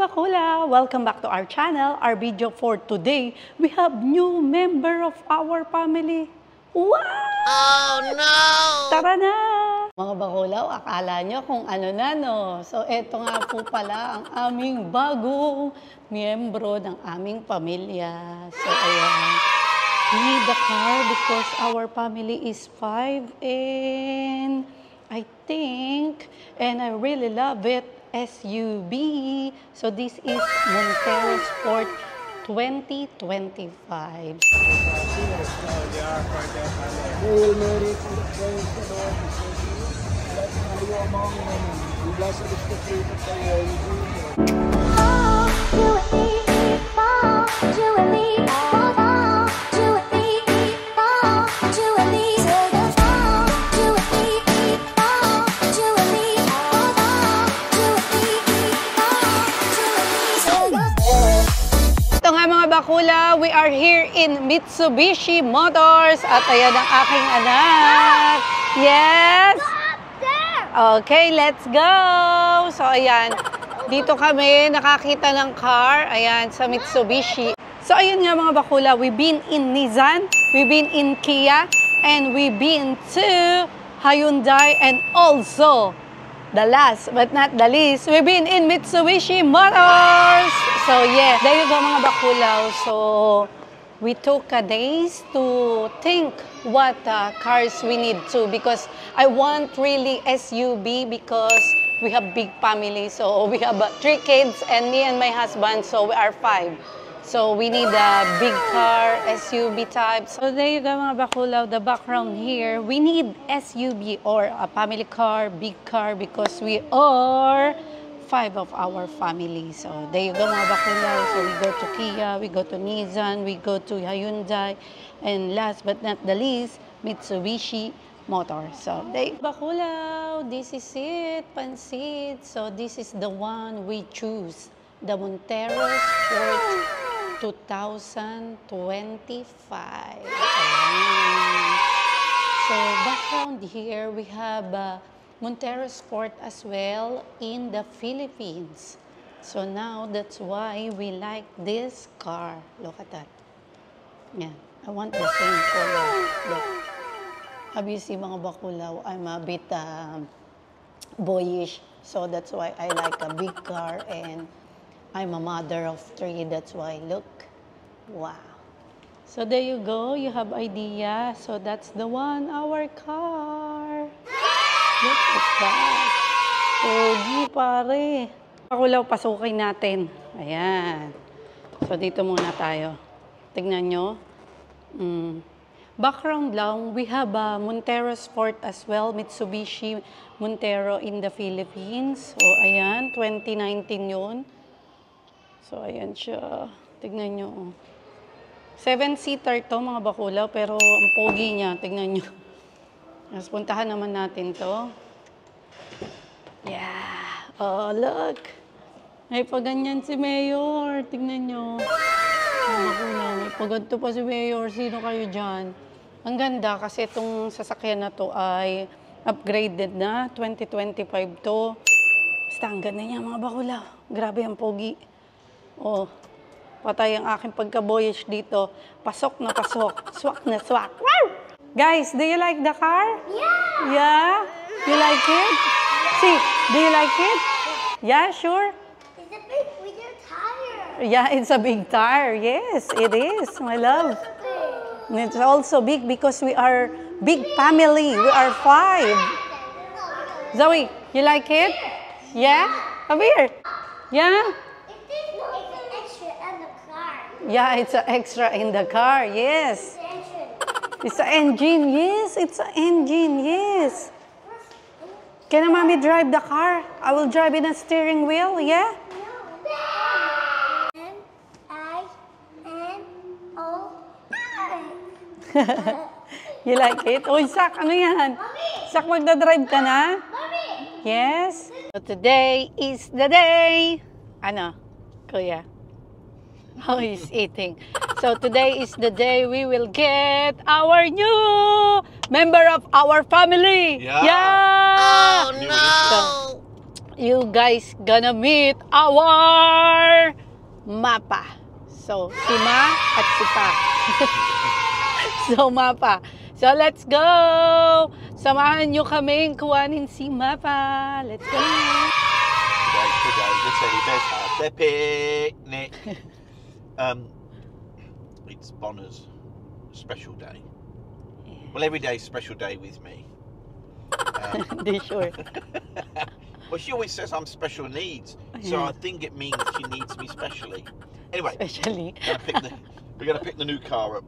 bakula! Welcome back to our channel. Our video for today, we have new member of our family. Wow! Oh no! Tara na! Mga bakulaw, akala nyo kung ano na, no? So, eto nga po pala ang aming bagong miyembro ng aming pamilya. So, ayan. We need the car because our family is 5 and I think, and I really love it, SUV. So this is Montero Sport 2025. We will marry to the friends of the Lord. Are you among them? We bless the fruit of the womb. Bakula, we are here in Mitsubishi Motors at ayan ang aking anak. Yes? Okay, let's go! So ayan, dito kami nakakita ng car, ayan, sa Mitsubishi. So ayan nga mga bakula, we've been in Nissan, we've been in Kia, and we've been to Hyundai, and also, the last but not the least, we've been in Mitsubishi Motors! So yeah, there you go mga bakulaw. So we took a days to think what cars we need to, because I want really SUV because we have big family. So we have 3 kids and me and my husband, so we are 5. So we need a big car, SUV type. So there you go mga bakulaw, the background here. We need SUV or a family car, big car, because we are 5 of our family. So there you go mga bakulaw. So we go to Kia, we go to Nissan, we go to Hyundai, and last but not the least, Mitsubishi Motors. So there you go bakulaw, this is it, pansit. So this is the one we choose, the Montero Sport 2025. So background here, we have Montero Sport as well in the Philippines. So now that's why we like this car. Look at that. Yeah, I want the same color. Look. Obviously mga bakulaw, I'm a bit boyish. So that's why I like a big car, and I'm a mother of 3. That's why, look. Wow. So there you go. You have idea. So that's the one, our car. Look at that. Pogi, pare. Bakulaw, pasukin natin. Ayan. So, dito muna tayo. Tignan nyo. Background lang, we have a Montero Sport as well. Mitsubishi Montero in the Philippines. So, ayan. 2019 yun. So, ayan siya. Tignan nyo. 7-seater to, mga bakulaw. Pero, ang pogi niya. Tignan nyo. Mas puntahan naman natin to. Yeah. Oh, look. May paganyan si Mayor. Tignan nyo. May paganto pa si Mayor. Sino kayo dyan? Ang ganda kasi itong sasakyan na to ay upgraded na. 2025 to. Basta ang ganda niya mga bakulaw. Grabe ang pogi. Oh, patay ang aking pagka-boyish dito. Pasok na pasok. Swak na swak. Wow! Guys, do you like the car? Yeah! Yeah? You like it? See, do you like it? Yeah, sure? It's a big bigger tire. Yeah, it's a big tire. Yes, it is, my love. And it's also big because we are big family. We are 5. Zoe, you like it? Yeah? Come here. Yeah? It's an extra in the car. Yeah, it's an extra in the car. Yes. It's an engine, yes. It's an engine, yes. Can a mommy drive the car? I will drive in a steering wheel, yeah? You like it? Uy, Sak, ano yan? Sak, magdadrive ka na? Yes? So today is the day. Ano, kuya? Oh, he's eating. So today is the day we will get our new member of our family. Yeah! Oh no! So, you guys gonna meet our Mapa. So, si Ma at si Pa. So, Mapa. So, let's go! Samahan nyo kaming kuwanin si Mapa. Let's go! Today, the teddy bears have their picnic. It's Bonner's special day. Well, every day's a special day with me. Hindi sure. Well, she always says I'm special needs, so I think it means she needs me specially. Anyway, Especially. we're gonna pick the new car up.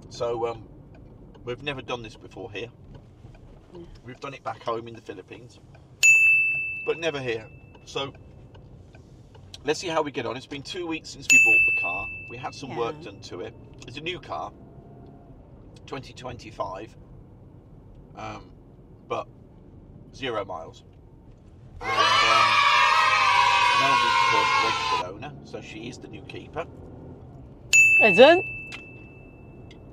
So we've never done this before here. We've done it back home in the Philippines, but never here. So let's see how we get on. It's been 2 weeks since we bought the car. We had some work done to it. It's a new car, 2025, but 0 miles. And Melvin's the first registered owner, so she is the new keeper. Present?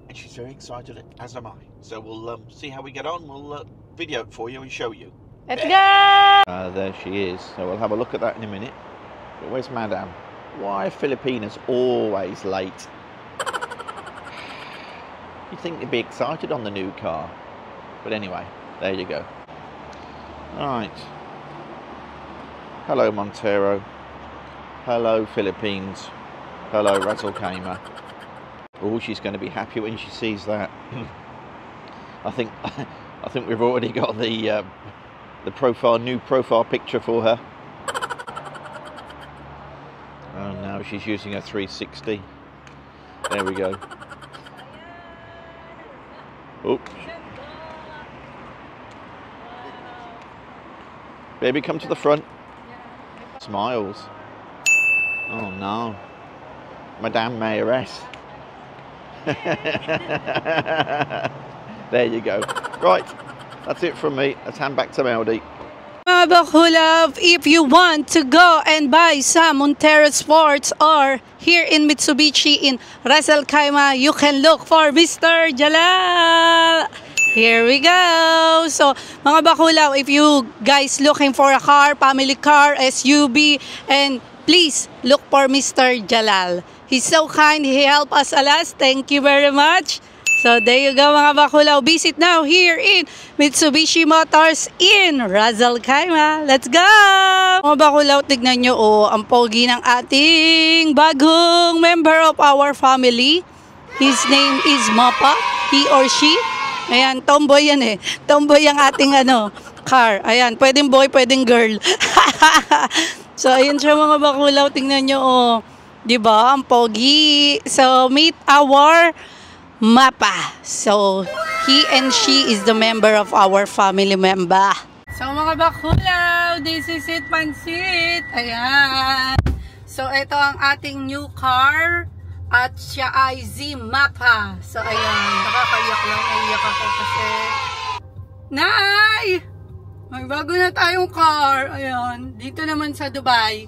And she's very excited, as am I. So we'll see how we get on. We'll video it for you and show you. Let's go! There she is. So we'll have a look at that in a minute. But where's Madame? Why are Filipinas always late? You'd think they'd be excited on the new car. But anyway, there you go. Right. Hello, Montero. Hello, Philippines. Hello, Ras Al Khaimah. Oh, she's going to be happy when she sees that. I think we've already got the new profile picture for her. Oh no, she's using a 360. There we go. Oops. Baby, come to the front. Smiles. Oh no. Madame Mayoress. There you go. Right, that's it from me. Let's hand back to Melody. Mga Bakulov, if you want to go and buy some Montero Sports or here in Mitsubishi in Ras Al Khaimah, you can look for Mr. Jalal. Here we go. So, mga Bakulov, if you guys looking for a car, family car, SUV, and please look for Mr. Jalal. He's so kind. He helped us a lot. Thank you very much. So, there you go mga Bakulov. Visit now here in Mitsubishi Motors in Ras Al Khaimah. Let's go! Mga Bakulov, tignan nyo, ang pogi ng ating bagong member of our family. His name is Mapa. He or she. Ayan, tomboy yan eh. Tomboy ang ating car. Ayan, pwedeng boy, pwedeng girl. So, ayun siya mga Bakulov. Tingnan nyo, diba? Ang pogi. So, meet our Mapa. So, he and she is the member of our family member. So, mga Bakulov, this is it, Pansit. Ayan. So, ito ang ating new car. At siya ay Z Mapa. So, ayan. Nakakayak lang. Naiyak ako kasi. Nay! May bago na tayong car. Ayan. Dito naman sa Dubai.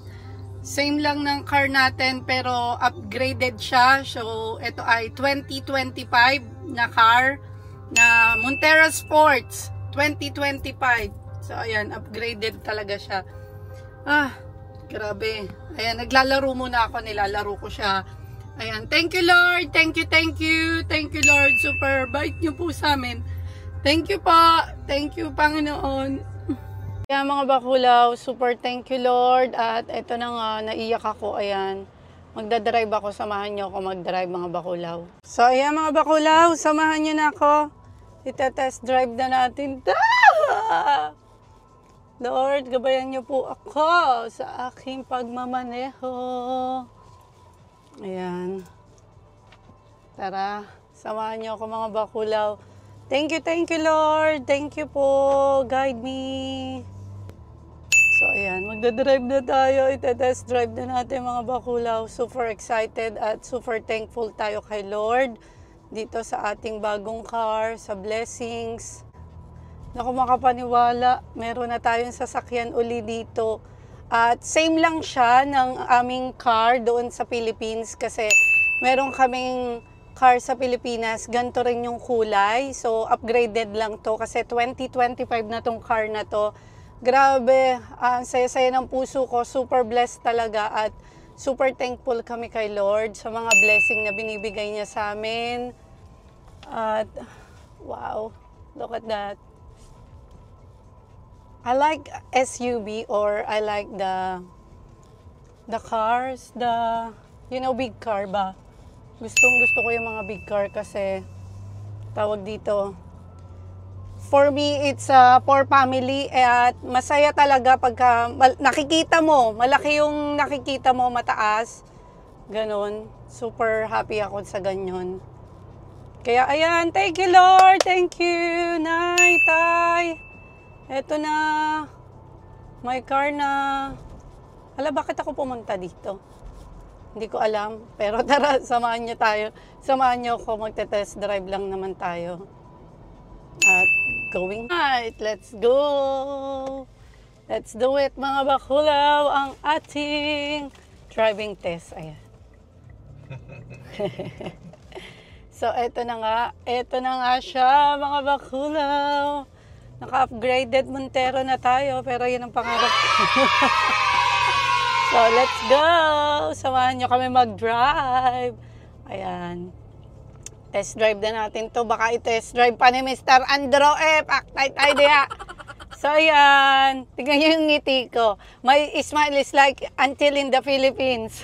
Same lang ng car natin pero upgraded siya. So, ito ay 2025 na car na Montero Sports 2025. So, ayan. Upgraded talaga siya. Ah, grabe. Ayan. Naglalaro muna ako. Nilalaro ko siya. Ayan. Thank you, Lord. Thank you, thank you. Thank you, Lord. Super bait niyo po sa amin. Thank you po. Thank you, Panginoon. Kaya mga Bakulov, super thank you, Lord. At ito na nga, naiyak ako. Ayan. Magdadrive ako. Samahan niyo ako mag-drive, mga Bakulov. So, ayan mga Bakulov. Samahan niyo na ako. Ita-test drive na natin. Lord, gabayan niyo po ako sa aking pagmamaneho. Ayan. Tara, samahan niyo ako mga Bakulov. Thank you Lord. Thank you po. Guide me. So ayan, magdadrive na tayo. Ita-test drive na natin mga Bakulov. Super excited at super thankful tayo kay Lord dito sa ating bagong car, sa blessings. Naku, makapaniwala, meron na tayong sasakyan uli dito. At same lang siya ng aming car doon sa Philippines kasi meron kaming car sa Pilipinas, ganito rin yung kulay. So, upgraded lang to kasi 2025 na tong car na to. Grabe, saya-saya ng puso ko. Super blessed talaga at super thankful kami kay Lord sa mga blessing na binibigay niya sa amin. At, wow, look at that. I like SUV or I like the cars, big car ba? Gusto ko yung mga big car kasi tawag dito. For me, it's for family at masaya talaga pagka nakikita mo, malaki yung nakikita mo, mataas. Ganon. Super happy ako sa ganyan. Kaya ayan, thank you Lord, thank you, Nay, Tay. Eto na, may car na. Ala, bakit ako pumunta dito? Hindi ko alam. Pero tara, samahan niyo tayo. Samahan niyo ako, magte-test drive lang naman tayo. At going right, let's go! Let's do it mga bakulaw, ang ating driving test. Ayan. So, eto na nga siya mga bakulaw. Naka-upgraded Montero na tayo, pero yun ang pangarap ko. So, let's go! Samahan nyo kami mag-drive. Ayan. Test drive na natin to. Baka i-test drive pa ni Mr. Andro Paktay tayo diya. So, ayan. Tignan nyo yung ngiti ko. My smile is like until in the Philippines.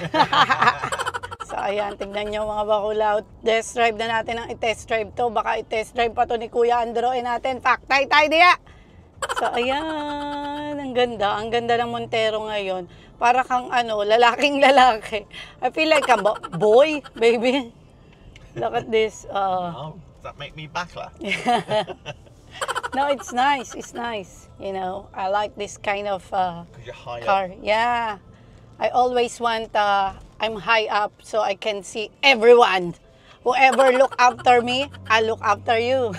So, ayan. Tignan nyo mga bakulaw. Test drive na natin ang i-test drive to. Baka i-test drive pa to ni Kuya Andro natin. Paktay tayo diya. So, ayan. Ang ganda. Ang ganda ng Montero ngayon. Para kang lalaking lalaki. I feel like a boy, baby. Look at this. Oh, does that make me backla? No, it's nice. It's nice. You know, I like this kind of You're high car. up. Yeah. I always want, I'm high up so I can see everyone. Whoever look after me, I look after you.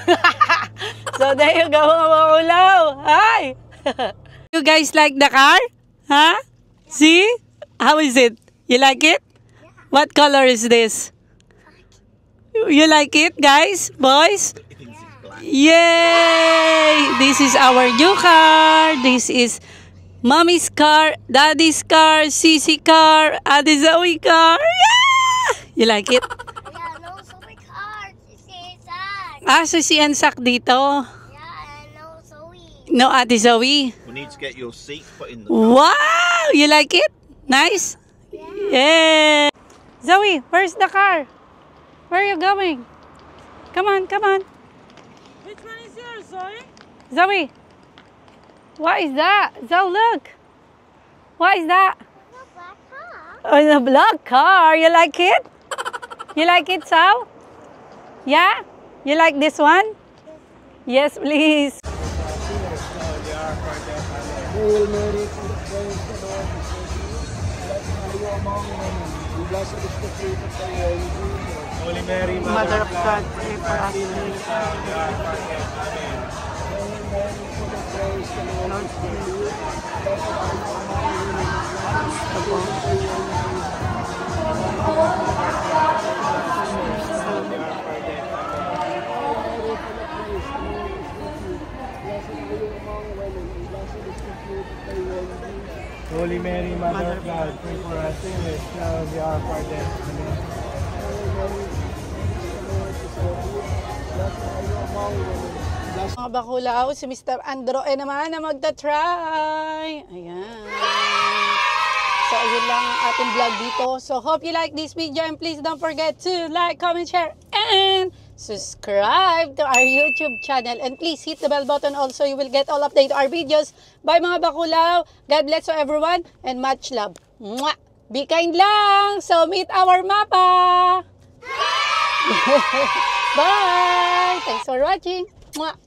So there you go, mga bakulaw. Hi! You guys like the car? Huh? See? How is it? You like it? Yeah. What color is this? You like it, guys? Boys? He thinks it's black. Yay! This is our new car. This is Mommy's car, Daddy's car, Sisi car, Ate Zoe car. Yeah! You like it? Yeah, no supercars. You see inside. Sisi and Sak dito. Yeah, and no Zoe. No, Ate Zoe. We need to get your seat put in the Wow! You like it? Nice? Yeah! Zoe, where's the car? Where are you going? Come on, come on. Which one is yours, Zoe? Zoe, what is that? Zoe, look. What is that? No black car. Oh, the black car. You like it? You like it, Zoe? Yeah? You like this one? Yes, please. Hail Mary, full of grace, the Lord is with you. Blessed are you among women, and blessed is the fruit of thy womb, Jesus. Holy Mary, Mother of God, pray for us. Hail Mary, full of grace, the Lord is with you. Blessed are you among women, and blessed is the fruit of thy womb, Jesus. Holy Mary, Mother of God, pray for us sinners, now and the hour of our death. Amen. Mga bakulaw, si Mr. Andro naman na magta-try. Ayan. So, ayun lang ang ating vlog dito. So, hope you like this video and please don't forget to like, comment, share, and subscribe to our YouTube channel. And please hit the bell button also. You will get all update our videos. Bye mga bakulaw. God bless you everyone and much love. Mwah! Be kind lang. So, meet our mapa. Bye! Thanks for watching. Mwah!